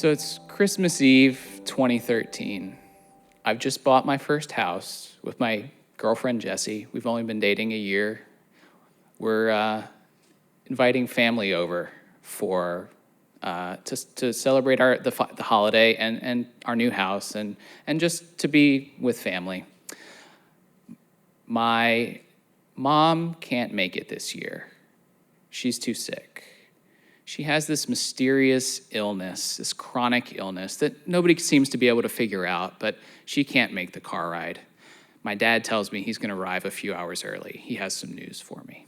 So it's Christmas Eve 2013. I've just bought my first house with my girlfriend Jessie. We've only been dating a year. We're inviting family over for to celebrate the holiday and our new house and just to be with family. My mom can't make it this year. She's too sick. She has this mysterious illness, this chronic illness that nobody seems to be able to figure out, but she can't make the car ride. My dad tells me he's going to arrive a few hours early. He has some news for me.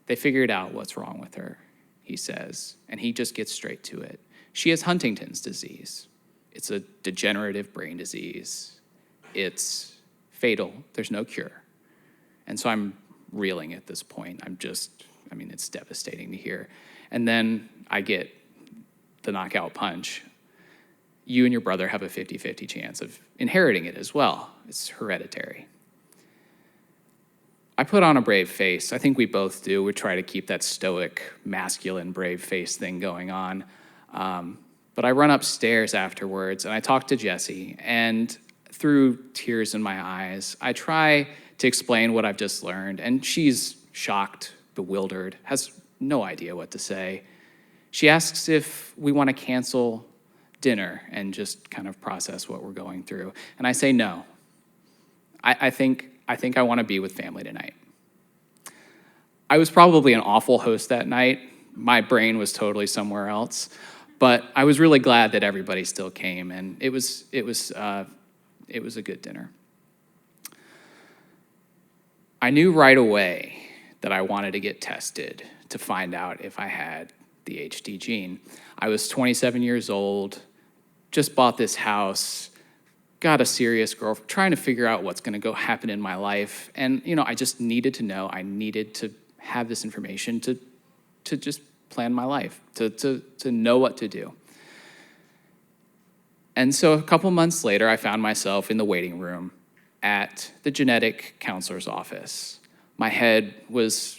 They figured out what's wrong with her, he says, and he just gets straight to it. She has Huntington's disease. It's a degenerative brain disease. It's fatal. There's no cure. And so I'm reeling at this point. It's devastating to hear. And then I get the knockout punch. You and your brother have a 50-50 chance of inheriting it as well. It's hereditary. I put on a brave face. I think we both do. We try to keep that stoic, masculine, brave face thing going on. But I run upstairs afterwards, and I talk to Jessie. And through tears in my eyes, I try to explain what I've just learned. And she's shocked, bewildered, has no idea what to say. She asks if we want to cancel dinner and just kind of process what we're going through. And I say no. I think I want to be with family tonight. I was probably an awful host that night. My brain was totally somewhere else. But I was really glad that everybody still came, and it was a good dinner. I knew right away that I wanted to get tested to find out if I had the HD gene. I was 27 years old, just bought this house, got a serious girlfriend, trying to figure out what's going to go happen in my life. And, I just needed to know. I needed to have this information to just plan my life, to know what to do. And so a couple months later, I found myself in the waiting room at the genetic counselor's office. My head was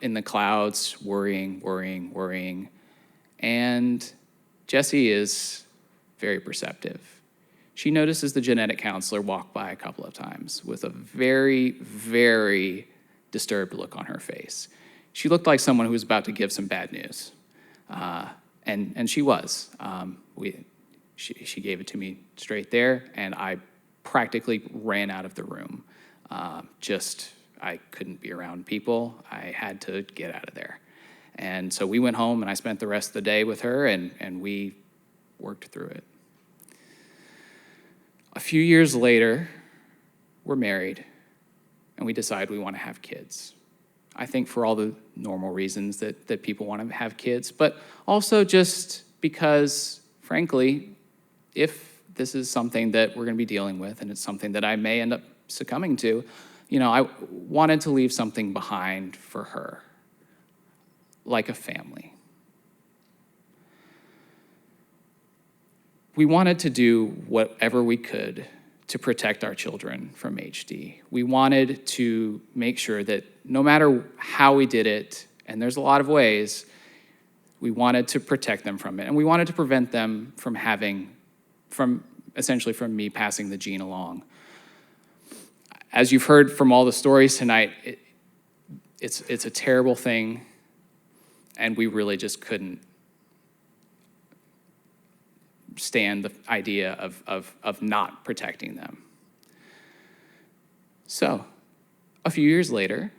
in the clouds, worrying. And Jessie is very perceptive. She notices the genetic counselor walk by a couple of times with a very, very disturbed look on her face. She looked like someone who was about to give some bad news. And she was. She gave it to me straight there, and I practically ran out of the room. I couldn't be around people. I had to get out of there. And so we went home, and I spent the rest of the day with her, and we worked through it. A few years later, we're married, and we decide we want to have kids. I think for all the normal reasons that people want to have kids, but also just because, frankly, if this is something that we're going to be dealing with, and it's something that I may end up succumbing to, I wanted to leave something behind for her, like a family. We wanted to do whatever we could to protect our children from HD. We wanted to make sure that no matter how we did it, and there's a lot of ways, we wanted to protect them from it. And we wanted to prevent them from essentially from me passing the gene along. As you've heard from all the stories tonight, it's a terrible thing, and we really just couldn't stand the idea of not protecting them. So, a few years later,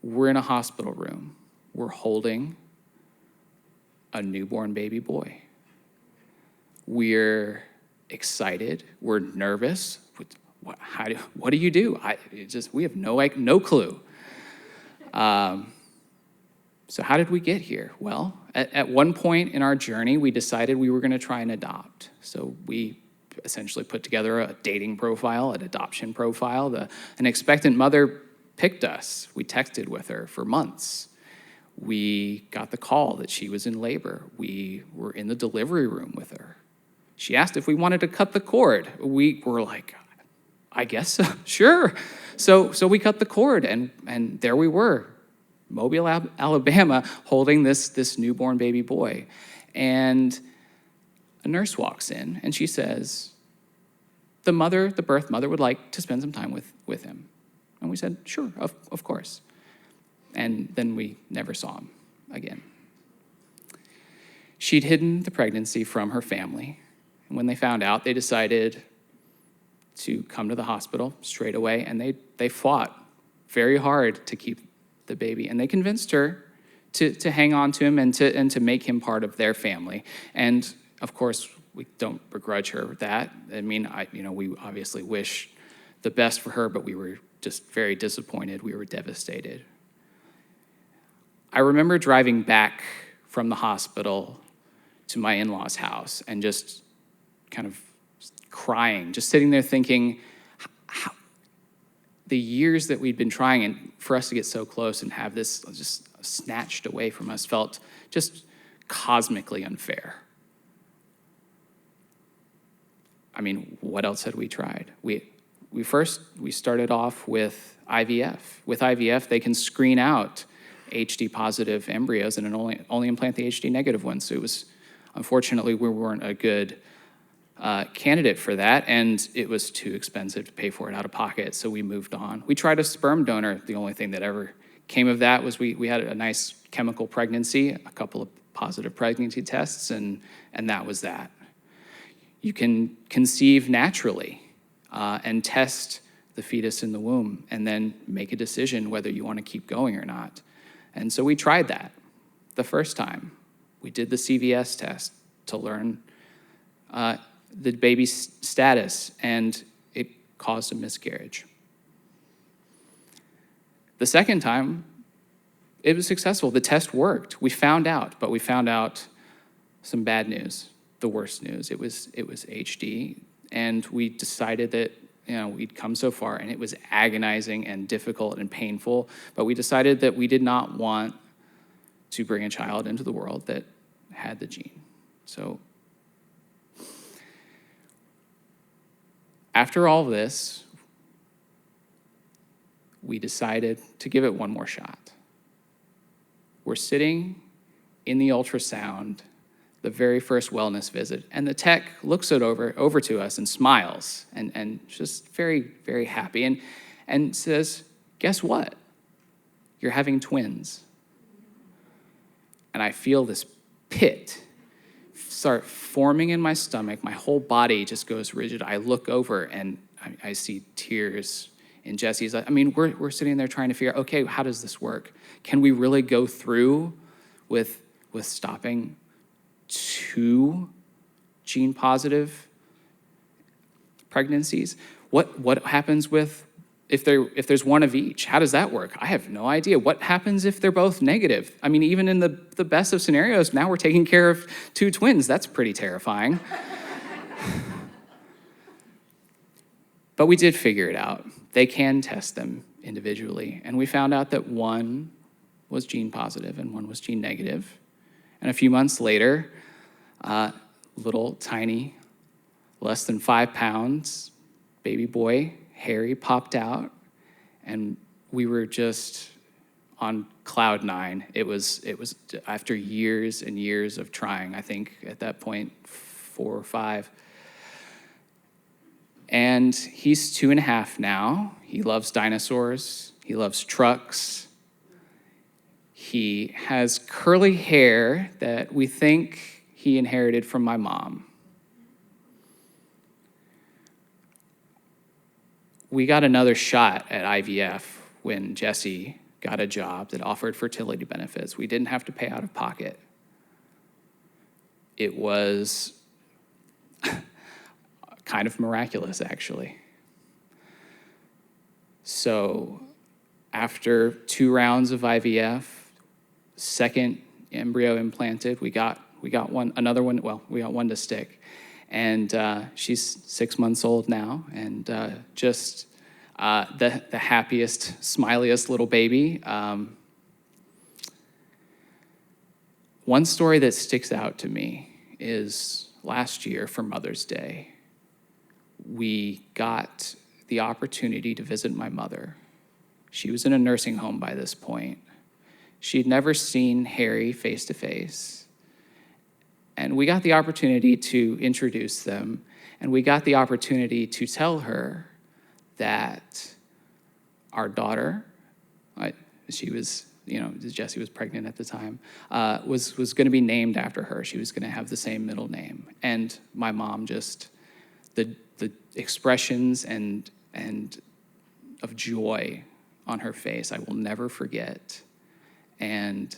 we're in a hospital room. We're holding a newborn baby boy. We're excited. We're nervous. What do you do? We have no clue. So how did we get here? Well, at one point in our journey, we decided we were going to try and adopt. So we essentially put together a dating profile, an adoption profile. An expectant mother picked us. We texted with her for months. We got the call that she was in labor. We were in the delivery room with her. She asked if we wanted to cut the cord. We were like, I guess so, sure. So we cut the cord, and there we were, Mobile, Alabama, holding this newborn baby boy. And a nurse walks in and she says, the birth mother would like to spend some time with him. And we said, sure, of course. And then we never saw him again. She'd hidden the pregnancy from her family. And when they found out, they decided to come to the hospital straight away, and they fought very hard to keep the baby. And they convinced her to hang on to him and to make him part of their family. And of course, we don't begrudge her that. I mean, we obviously wish the best for her, but we were just very disappointed. We were devastated. I remember driving back from the hospital to my in-laws' house and just kind of crying, just sitting there thinking, how, the years that we'd been trying, and for us to get so close and have this just snatched away from us felt just cosmically unfair. I mean, what else had we tried? We started off with IVF. With IVF, they can screen out HD positive embryos and only implant the HD negative ones. So it was, unfortunately, we weren't a good candidate for that, and it was too expensive to pay for it out of pocket, so we moved on. We tried a sperm donor. The only thing that ever came of that was we had a nice chemical pregnancy, a couple of positive pregnancy tests, and that was that. You can conceive naturally and test the fetus in the womb and then make a decision whether you want to keep going or not. And so we tried that the first time. We did the CVS test to learn the baby's status, and it caused a miscarriage. The second time, it was successful. The test worked. We found out, but we found out some bad news, the worst news. It was HD, and we decided that we'd come so far, and it was agonizing and difficult and painful, but we decided that we did not want to bring a child into the world that had the gene. So after all this, we decided to give it one more shot. We're sitting in the ultrasound, the very first wellness visit, and the tech looks it over to us and smiles and just very, very happy and says, guess what? You're having twins. And I feel this pit start forming in my stomach. My whole body just goes rigid. I look over and I see tears in Jesse's eyes. I mean, we're sitting there trying to figure out, okay, how does this work? Can we really go through with stopping 2 gene-positive pregnancies? What happens with if there's one of each? How does that work? I have no idea. What happens if they're both negative? I mean, even in the best of scenarios, now we're taking care of 2 twins. That's pretty terrifying. But we did figure it out. They can test them individually. And we found out that one was gene positive and one was gene negative. And a few months later, little tiny, less than 5 pounds, baby boy, Harry, popped out. And we were just on cloud 9. It was after years and years of trying, I think at that point, 4 or 5. And he's 2.5 now. He loves dinosaurs. He loves trucks. He has curly hair that we think he inherited from my mom. We got another shot at IVF when Jesse got a job that offered fertility benefits. We didn't have to pay out of pocket. It was kind of miraculous, actually. So after 2 rounds of IVF, second embryo implanted, we got another one. Well, we got one to stick. And she's 6 months old now, and just the happiest, smiliest little baby. One story that sticks out to me is last year for Mother's Day, we got the opportunity to visit my mother. She was in a nursing home by this point. She'd never seen Harry face to face. And we got the opportunity to introduce them, and we got the opportunity to tell her that our daughter, she was, Jessie was pregnant at the time, was going to be named after her. She was going to have the same middle name. And my mom just, the expressions and of joy on her face, I will never forget. And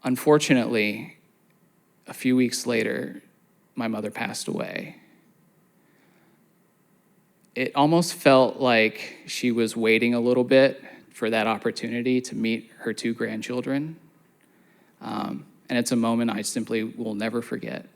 unfortunately, a few weeks later, my mother passed away. It almost felt like she was waiting a little bit for that opportunity to meet her two grandchildren. And it's a moment I simply will never forget.